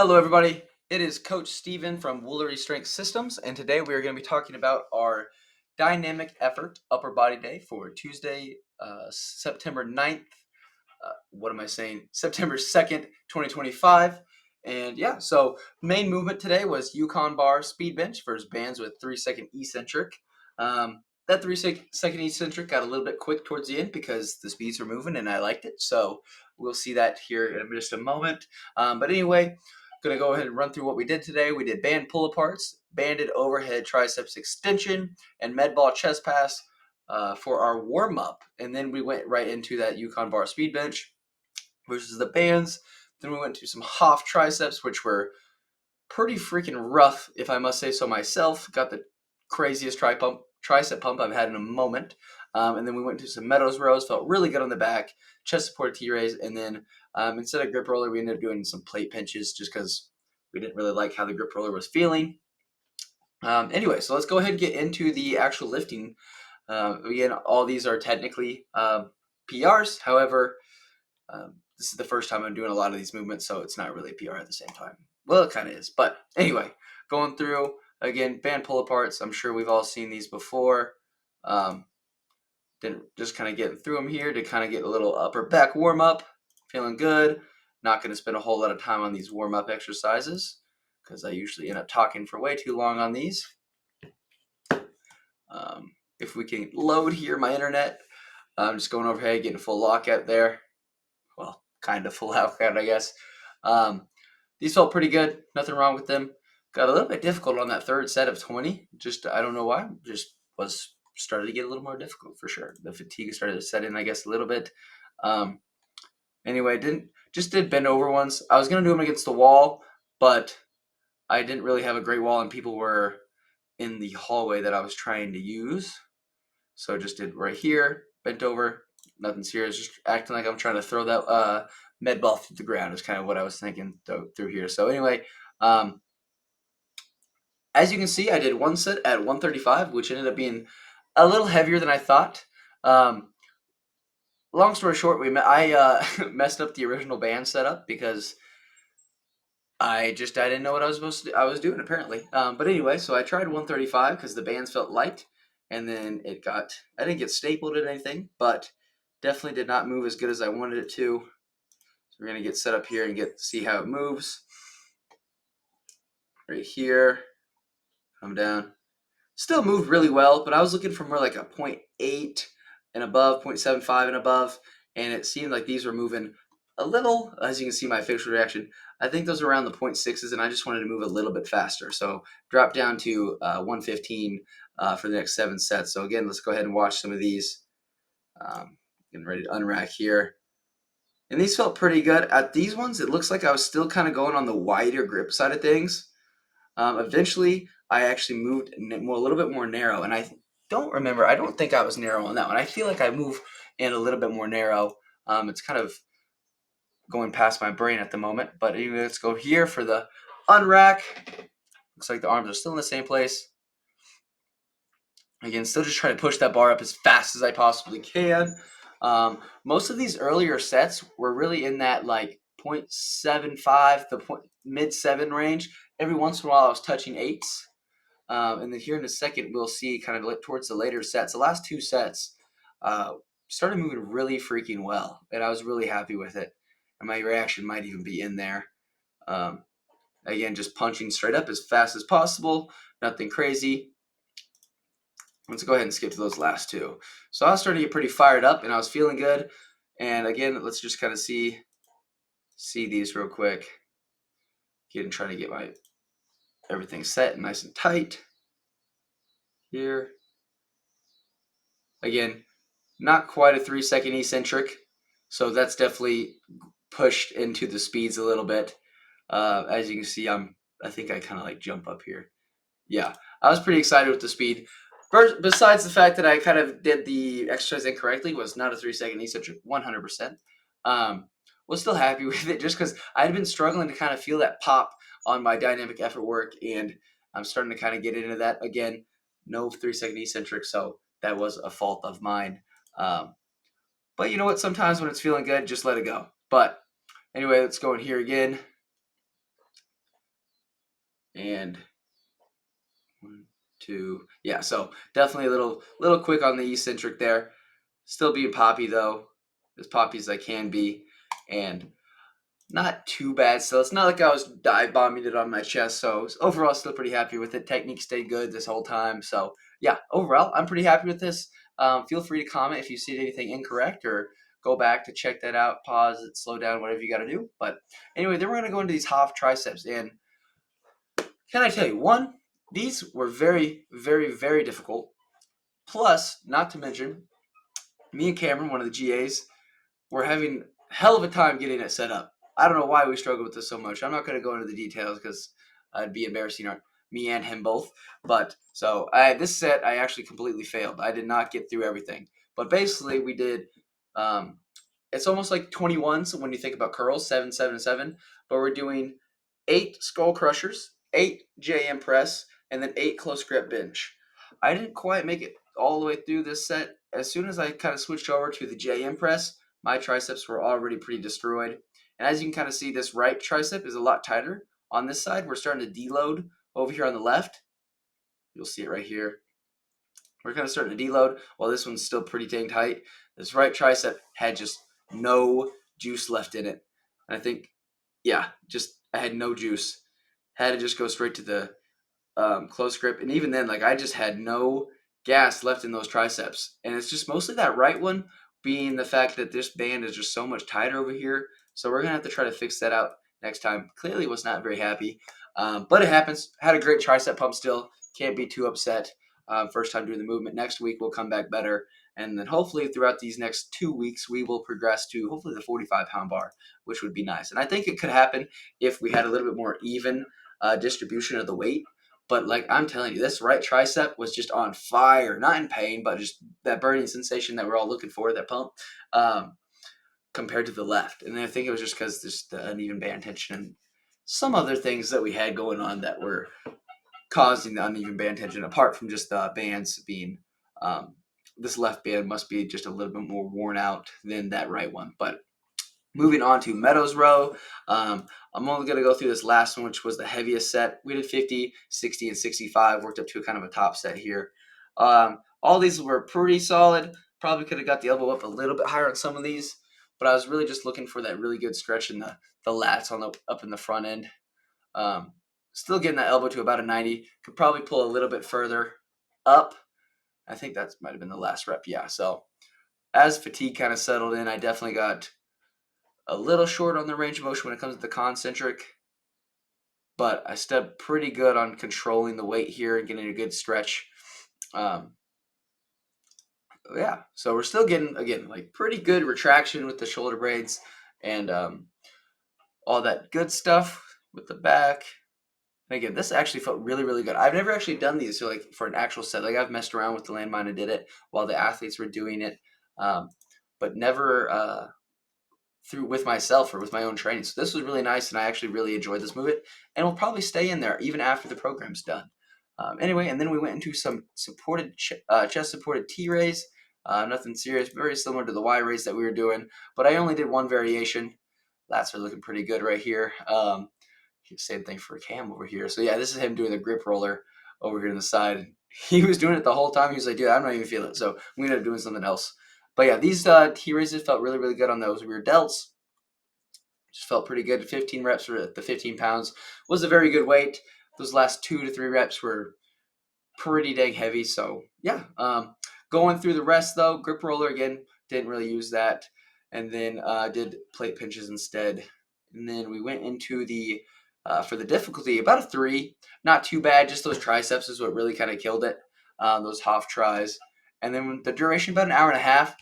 Hello, everybody. It is Coach Steven from Woolery Strength Systems, and today we are going to be talking about our dynamic effort upper body day for Tuesday, September 9th. What am I saying? September 2nd, 2025. And yeah, so main movement today was Yukon bar speed bench versus bands with 3-second eccentric. That 3-second eccentric got a little bit quick towards the end because the speeds were moving and I liked it. So we'll see that here in just a moment. But anyway, going to go ahead and run through what we did today. We did band pull aparts, banded overhead triceps extension, and med ball chest pass for our warm up. And then we went right into that Yukon bar speed bench versus the bands. Then we went to some Hoff triceps, which were pretty freaking rough, if I must say so myself. Got the craziest tricep pump I've had in a moment. And then we went to some Meadows rows, felt really good on the back, chest support T-raise, and then instead of grip roller, we ended up doing some plate pinches just because we didn't really like how the grip roller was feeling. Anyway, so let's go ahead and get into the actual lifting. Again, all these are technically PRs. However, this is the first time I'm doing a lot of these movements, so it's not really a PR at the same time. Well, it kind of is. But anyway, going through, again, band pull aparts. I'm sure we've all seen these before. Then just kind of getting through them here to kind of get a little upper back warm up. Feeling good. Not going to spend a whole lot of time on these warm up exercises because I usually end up talking for way too long on these. If we can load here my internet, I'm just going over here, getting a full lockout there. Well, kind of full lockout, I guess. These felt pretty good. Nothing wrong with them. Got a little bit difficult on that third set of 20. Just, I don't know why. Just started to get a little more difficult for sure. The fatigue started to set in, I guess, a little bit. Anyway, did bend over ones. I was going to do them against the wall, but I didn't really have a great wall and people were in the hallway that I was trying to use. So just did right here, bent over, nothing serious, just acting like I'm trying to throw that med ball through the ground is kind of what I was thinking through here. So anyway, as you can see, I did one set at 135, which ended up being a little heavier than I thought. Long story short, I messed up the original band setup because I didn't know what I was doing apparently. But anyway, so I tried 135 because the bands felt light, and then I didn't get stapled at anything, but definitely did not move as good as I wanted it to. So we're gonna get set up here and see how it moves. Right here, come down. Still moved really well, but I was looking for more like a 0.8 and above, 0.75 and above, and it seemed like these were moving a little. As you can see my facial reaction, I think those are around the 0.6s, and I just wanted to move a little bit faster. So drop down to 115 for the next 7 sets. So again, let's go ahead and watch some of these. Getting ready to unrack here. And these felt pretty good. At these ones, it looks like I was still kind of going on the wider grip side of things. Eventually, I actually moved a little bit more narrow, and I don't think I was narrow on that one. I feel like I move in a little bit more narrow. It's kind of going past my brain at the moment, but anyway, let's go here for the unrack. Looks like the arms are still in the same place. Again, still just trying to push that bar up as fast as I possibly can. Most of these earlier sets were really in that like 0.75 to mid 7 range. Every once in a while I was touching 8s. And then here in a second, we'll see kind of towards the later sets. The last 2 sets started moving really freaking well, and I was really happy with it. And my reaction might even be in there. Again, just punching straight up as fast as possible. Nothing crazy. Let's go ahead and skip to those last 2. So I was starting to get pretty fired up, and I was feeling good. And again, let's just kind of see these real quick. Again, trying to get my everything set and nice and tight here. Again, not quite a 3-second eccentric, so that's definitely pushed into the speeds a little bit. As you can see, I think I kind of like jump up here. Yeah, I was pretty excited with the speed. Besides the fact that I kind of did the exercise incorrectly, was not a 3-second eccentric 100%. Was still happy with it just because I had been struggling to kind of feel that pop on my dynamic effort work, and I'm starting to kind of get into that again. No 3-second eccentric, so that was a fault of mine. But you know what? Sometimes when it's feeling good, just let it go. But anyway, let's go in here again. and 1, 2, yeah. So definitely a little quick on the eccentric there. Still being poppy though, as poppy as I can be, and not too bad. So it's not like I was dive bombing it on my chest. So overall, still pretty happy with it. Technique stayed good this whole time. So yeah, overall, I'm pretty happy with this. Feel free to comment if you see anything incorrect or go back to check that out. Pause it, slow down, whatever you got to do. But anyway, then we're gonna go into these half triceps. And can I tell you, one, these were very, very, very difficult. Plus, not to mention, me and Cameron, one of the GAs, we're having hell of a time getting it set up. I don't know why we struggle with this so much. I'm not going to go into the details because it'd be embarrassing on me and him both. But so this set I actually completely failed. I did not get through everything. But basically we did. It's almost like 21s when you think about curls, 7, 7, 7. But we're doing 8 skull crushers, 8 JM press, and then 8 close grip bench. I didn't quite make it all the way through this set. As soon as I kind of switched over to the JM press, my triceps were already pretty destroyed. And as you can kind of see, this right tricep is a lot tighter. On this side, we're starting to deload. Over here on the left, you'll see it right here. We're kind of starting to deload while this one's still pretty dang tight. This right tricep had just no juice left in it. And I think, yeah, just I had no juice. Had to just go straight to the close grip. And even then, like I just had no gas left in those triceps. And it's just mostly that right one being the fact that this band is just so much tighter over here. So we're going to have to try to fix that out next time. Clearly was not very happy. But it happens. Had a great tricep pump still. Can't be too upset. First time doing the movement. Next week we'll come back better. And then hopefully throughout these next 2 weeks, we will progress to hopefully the 45-pound bar, which would be nice. And I think it could happen if we had a little bit more even distribution of the weight. But like I'm telling you, this right tricep was just on fire. Not in pain, but just that burning sensation that we're all looking for, that pump, compared to the left. And I think it was just because there's the uneven band tension and some other things that we had going on that were causing the uneven band tension, apart from just the bands being this left band must be just a little bit more worn out than that right one. But moving on to Meadows row, I'm only going to go through this last one, which was the heaviest set. We did 50, 60, and 65, worked up to a kind of a top set here. All these were pretty solid. Probably could have got the elbow up a little bit higher on some of these, but I was really just looking for that really good stretch in the lats on the up in the front end. Still getting that elbow to about a 90. Could probably pull a little bit further up. I think that might have been the last rep. Yeah. So as fatigue kind of settled in, I definitely got a little short on the range of motion when it comes to the concentric, but I stepped pretty good on controlling the weight here and getting a good stretch. Yeah, so we're still getting, again, like pretty good retraction with the shoulder blades and all that good stuff with the back. And again, this actually felt really, really good. I've never actually done these like for an actual set. Like I've messed around with the landmine and did it while the athletes were doing it, but never through with myself or with my own training. So this was really nice, and I actually really enjoyed this movement, and we'll probably stay in there even after the program's done. Anyway, and then we went into some supported chest supported T raise. Nothing serious, very similar to the Y raise that we were doing, but I only did one variation. Lats are looking pretty good right here. Same thing for Cam over here. So yeah, this is him doing the grip roller over here on the side. He was doing it the whole time. He was like, dude, I'm not even feeling it. So we ended up doing something else. But yeah, these T raises felt really, really good on those rear delts. Just felt pretty good. 15 reps for the 15 pounds was a very good weight. Those last 2 to 3 reps were pretty dang heavy. So yeah, going through the rest though, grip roller again, didn't really use that. And then did plate pinches instead. And then we went into the, for the difficulty, about a 3. Not too bad, just those triceps is what really kind of killed it. Those half tries. And then the duration, about an hour and a half.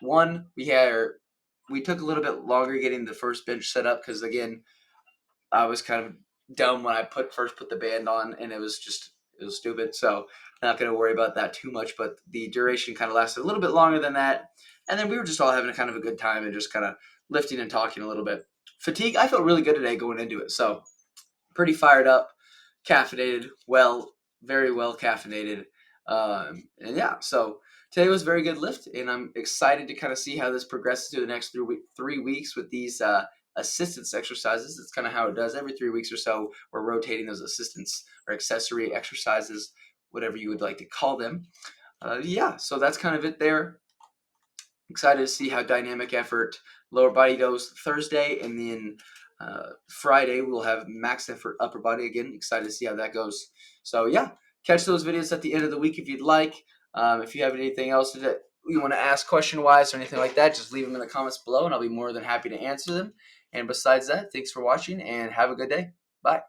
One, we took a little bit longer getting the first bench set up because again, I was kind of dumb when I first put the band on, and it was stupid. So not going to worry about that too much. But the duration kind of lasted a little bit longer than that, and then we were just all having a kind of a good time and just kind of lifting and talking a little bit. Fatigue, I felt really good today going into it, so pretty fired up, caffeinated, very well caffeinated, and yeah, so today was a very good lift, and I'm excited to kind of see how this progresses through the next 3 weeks with these assistance exercises. That's kind of how it does. Every 3 weeks or so, we're rotating those assistance or accessory exercises, whatever you would like to call them. Yeah, so that's kind of it there. Excited to see how dynamic effort lower body goes Thursday, and then Friday we'll have max effort upper body again. Excited to see how that goes. So yeah, catch those videos at the end of the week if you'd like. If you have anything else that you want to ask question wise or anything like that, just leave them in the comments below, and I'll be more than happy to answer them. And besides that, thanks for watching and have a good day. Bye.